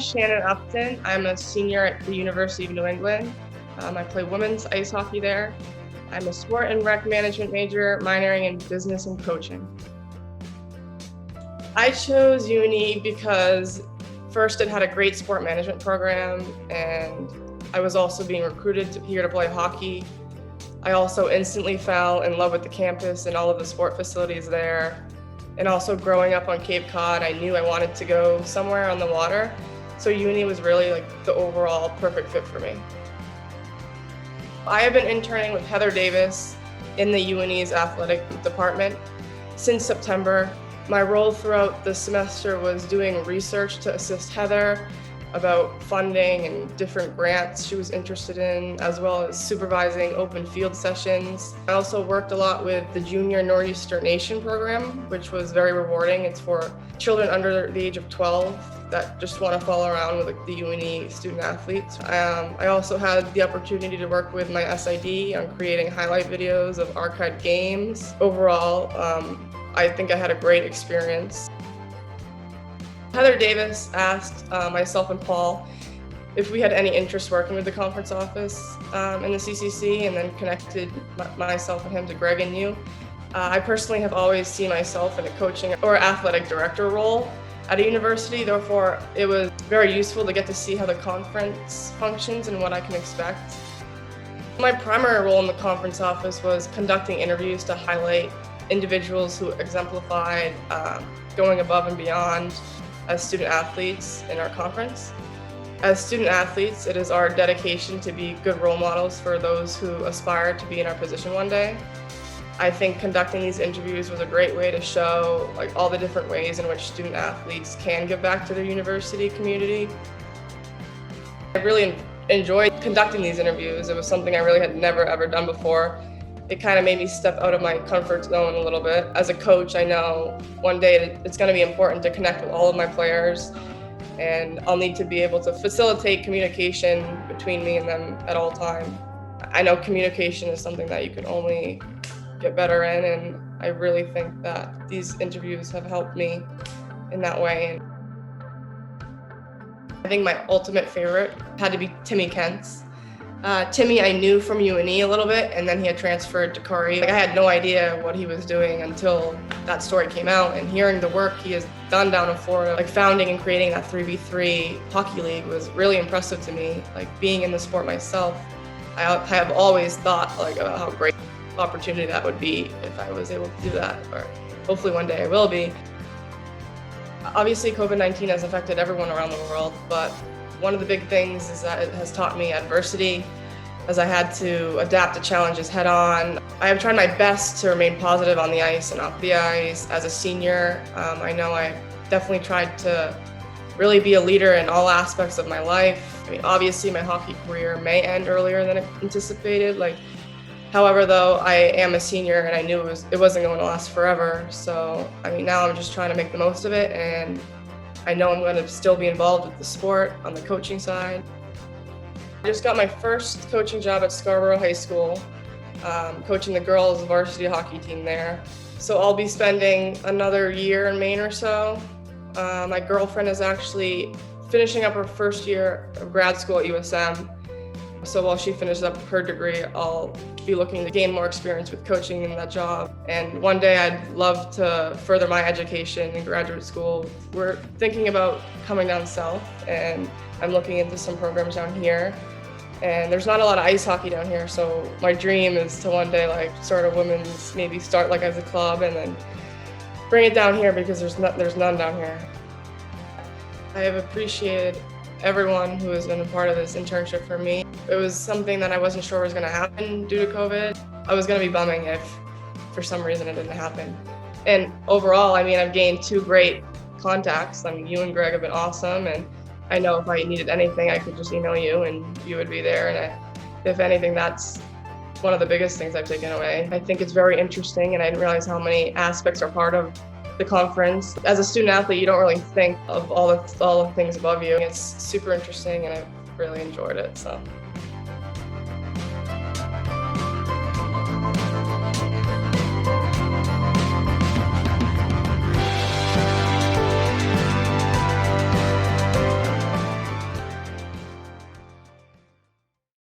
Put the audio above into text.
Shannon Upton. I'm a senior at the University of New England. I play women's ice hockey there. I'm a sport and rec management major, minoring in business and coaching. I chose uni because first it had a great sport management program, and I was also being recruited here to play hockey. I also instantly fell in love with the campus and all of the sport facilities there. And also growing up on Cape Cod, I knew I wanted to go somewhere on the water. So uni was really like the overall perfect fit for me. I have been interning with Heather Davis in the UNE's athletic department since September. My role throughout the semester was doing research to assist Heather about funding and different grants she was interested in, as well as supervising open field sessions. I also worked a lot with the Junior Northeastern Nation program, which was very rewarding. It's for children under the age of 12 that just want to follow around with the UNE student athletes. I also had the opportunity to work with my SID on creating highlight videos of archived games. Overall, I think I had a great experience. Heather Davis asked myself and Paul if we had any interest working with the conference office in the CCC, and then connected myself and him to Greg and you. I personally have always seen myself in a coaching or athletic director role at a university, therefore it was very useful to get to see how the conference functions and what I can expect. My primary role in the conference office was conducting interviews to highlight individuals who exemplified going above and beyond as student athletes in our conference. As student athletes, it is our dedication to be good role models for those who aspire to be in our position one day. I think conducting these interviews was a great way to show all the different ways in which student athletes can give back to their university community. I really enjoyed conducting these interviews. It was something I really had never ever done before. It kind of made me step out of my comfort zone a little bit. As a coach, I know one day it's going to be important to connect with all of my players, and I'll need to be able to facilitate communication between me and them at all times. I know communication is something that you can only get better in, and I really think that these interviews have helped me in that way. I think my ultimate favorite had to be Timmy Kent's. Timmy I knew from UNE a little bit, and then he had transferred to Curry. I had no idea what he was doing until that story came out, and hearing the work he has done down in Florida, founding and creating that 3v3 hockey league was really impressive to me. Being in the sport myself, I have always thought about how great opportunity that would be if I was able to do that, or hopefully one day I will be. Obviously COVID-19 has affected everyone around the world, but one of the big things is that it has taught me adversity, as I had to adapt to challenges head on. I have tried my best to remain positive on the ice and off the ice. As a senior, I know I definitely tried to really be a leader in all aspects of my life. Obviously my hockey career may end earlier than anticipated. However, though, I am a senior and I knew it wasn't going to last forever. So, now I'm just trying to make the most of it, and I know I'm going to still be involved with the sport on the coaching side. I just got my first coaching job at Scarborough High School, coaching the girls varsity hockey team there. So I'll be spending another year in Maine or so. My girlfriend is actually finishing up her first year of grad school at USM. So while she finishes up her degree, I'll be looking to gain more experience with coaching in that job. And one day I'd love to further my education in graduate school. We're thinking about coming down south, and I'm looking into some programs down here. And there's not a lot of ice hockey down here, so my dream is to one day start a women's, maybe start as a club, and then bring it down here, because there's none down here. I have appreciated everyone who has been a part of this internship for me. It was something that I wasn't sure was going to happen due to COVID. I was going to be bumming if for some reason it didn't happen. And overall, I've gained two great contacts. You and Greg have been awesome, and I know if I needed anything, I could just email you and you would be there. And if anything, that's one of the biggest things I've taken away. I think it's very interesting, and I didn't realize how many aspects are part of the conference. As a student athlete, you don't really think of all the things above you. It's super interesting, and I've really enjoyed it. So.